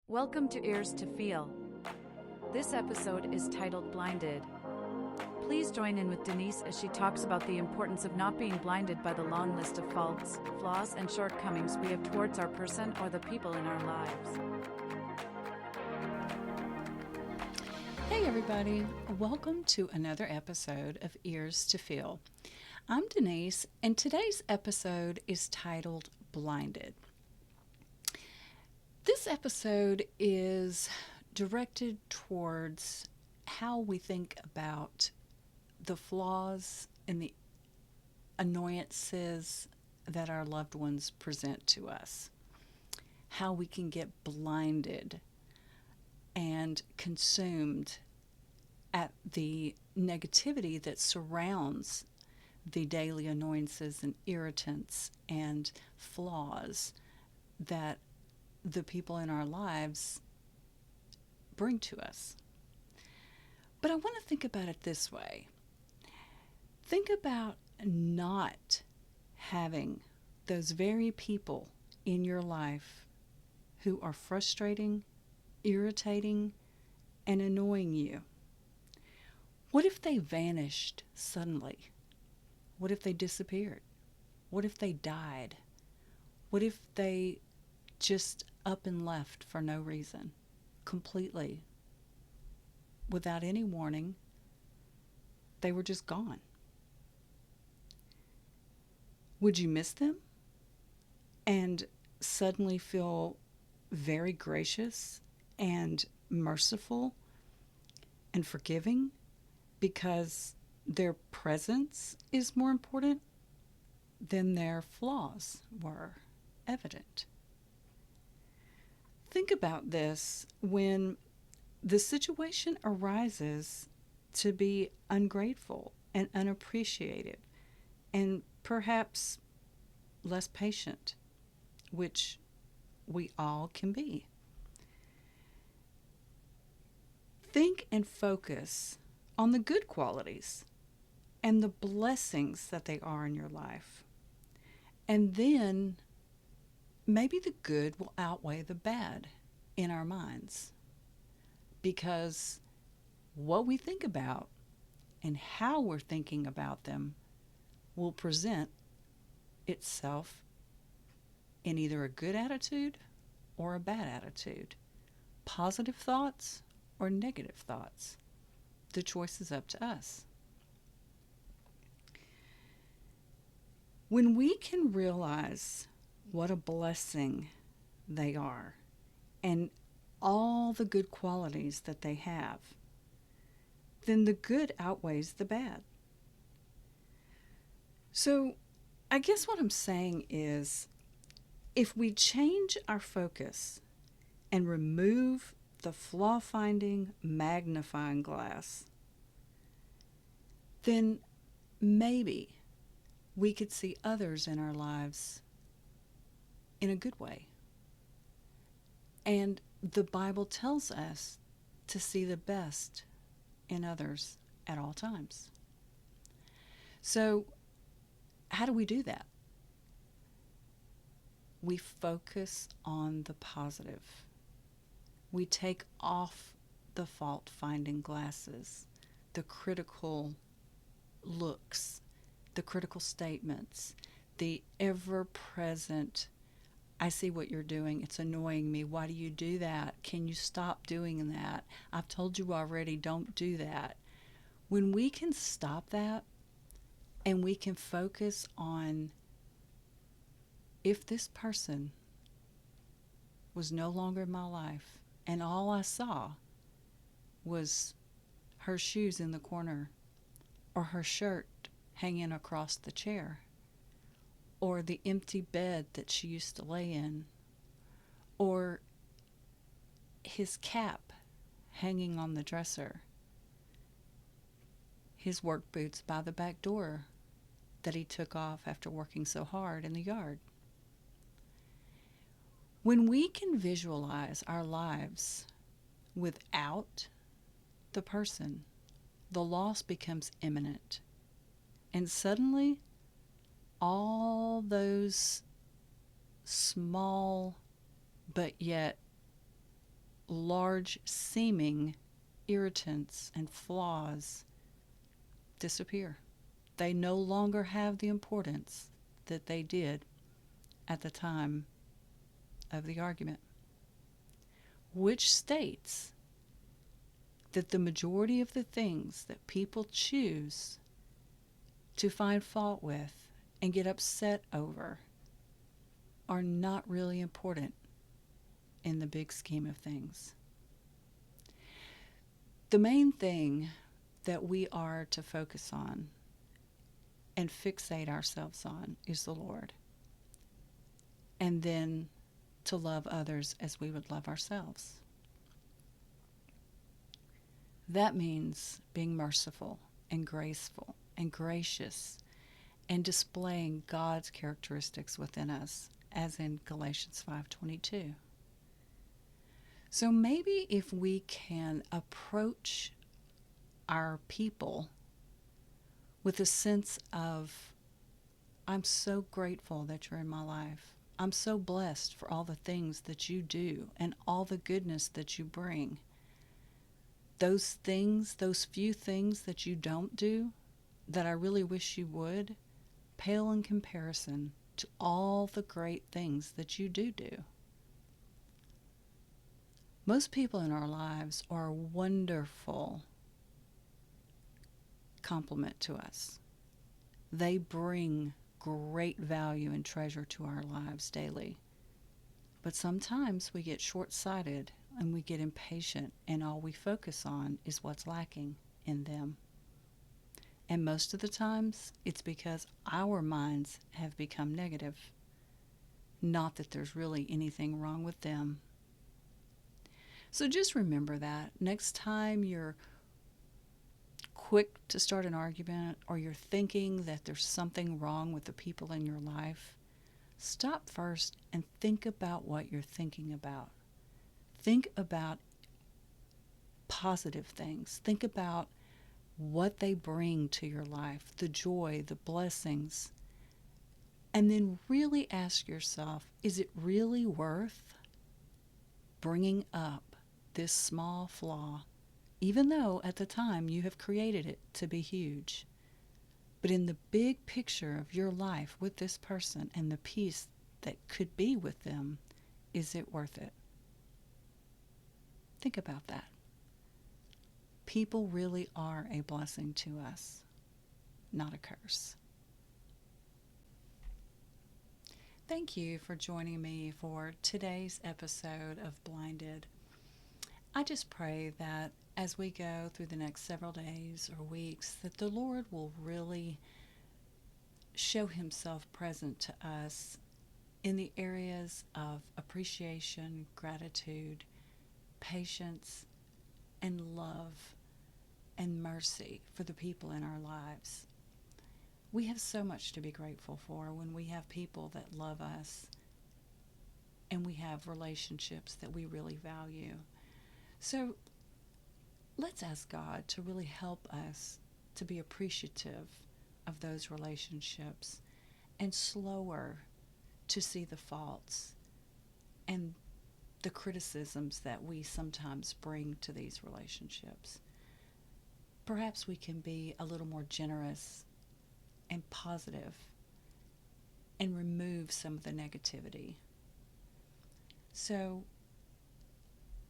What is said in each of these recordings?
Welcome to Ears to Feel. This episode is titled Blinded. Please join in with Denise as she talks about the importance of not being blinded by the long list of faults, flaws, and shortcomings we have towards our person or the people in our lives. Hey everybody, welcome to another episode of Ears to Feel. I'm Denise, and today's episode is titled Blinded. This episode is directed towards how we think about the flaws and the annoyances that our loved ones present to us. How we can get blinded and consumed at the negativity that surrounds the daily annoyances and irritants and flaws that the people in our lives bring to us. But I want to think about it this way. Think about not having those very people in your life who are frustrating, irritating, and annoying you. What if they vanished suddenly? What if they disappeared? What if they died? What if they just up and left for no reason, completely, without any warning? They were just gone. Would you miss them and suddenly feel very gracious and merciful and forgiving because their presence is more important than their flaws were evident? Think about this when the situation arises to be ungrateful and unappreciative and perhaps less patient, which we all can be. Think and focus on the good qualities and the blessings that they are in your life. And then maybe the good will outweigh the bad in our minds, because what we think about and how we're thinking about them will present itself in either a good attitude or a bad attitude, positive thoughts or negative thoughts. The choice is up to us. When we can realize what a blessing they are and all the good qualities that they have, then the good outweighs the bad. So I guess what I'm saying is, if we change our focus and remove the flaw-finding magnifying glass, then maybe we could see others in our lives in a good way. And the Bible tells us to see the best in others at all times. So, how do we do that? We focus on the positive. We take off the fault-finding glasses, the critical looks, the critical statements, the ever-present, I see what you're doing, it's annoying me, why do you do that? Can you stop doing that? I've told you already, don't do that. When we can stop that and we can focus on, if this person was no longer in my life and all I saw was her shoes in the corner, or her shirt hanging across the chair, or the empty bed that she used to lay in, or his cap hanging on the dresser, his work boots by the back door that he took off after working so hard in the yard. When we can visualize our lives without the person, the loss becomes imminent. And suddenly, all those small but yet large seeming irritants and flaws disappear. They no longer have the importance that they did at the time of the argument, which states that the majority of the things that people choose to find fault with and get upset over are not really important in the big scheme of things. The main thing that we are to focus on and fixate ourselves on is the Lord. And then to love others as we would love ourselves. That means being merciful and graceful and gracious and displaying God's characteristics within us, as in Galatians 5:22. So maybe if we can approach our people with a sense of, I'm so grateful that you're in my life. I'm so blessed for all the things that you do and all the goodness that you bring. Those things, those few things that you don't do, that I really wish you would, pale in comparison to all the great things that you do. Most people in our lives are a wonderful compliment to us. They bring great value and treasure to our lives daily. But sometimes we get short-sighted and we get impatient, and all we focus on is what's lacking in them. And most of the times, it's because our minds have become negative. Not that there's really anything wrong with them. So just remember that. Next time you're quick to start an argument, or you're thinking that there's something wrong with the people in your life, stop first and think about what you're thinking about. Think about positive things. Think about what they bring to your life, the joy, the blessings. And then really ask yourself, is it really worth bringing up this small flaw, even though at the time you have created it to be huge? But in the big picture of your life with this person and the peace that could be with them, is it worth it? Think about that. People really are a blessing to us, not a curse. Thank you for joining me for today's episode of Blinded. I just pray that as we go through the next several days or weeks, that the Lord will really show himself present to us in the areas of appreciation, gratitude, patience, and love and mercy for the people in our lives. We have so much to be grateful for when we have people that love us and we have relationships that we really value. So let's ask God to really help us to be appreciative of those relationships and slower to see the faults and the criticisms that we sometimes bring to these relationships. Perhaps we can be a little more generous and positive and remove some of the negativity. So,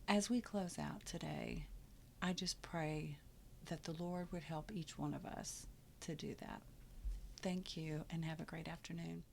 as we close out today, I just pray that the Lord would help each one of us to do that. Thank you, and have a great afternoon.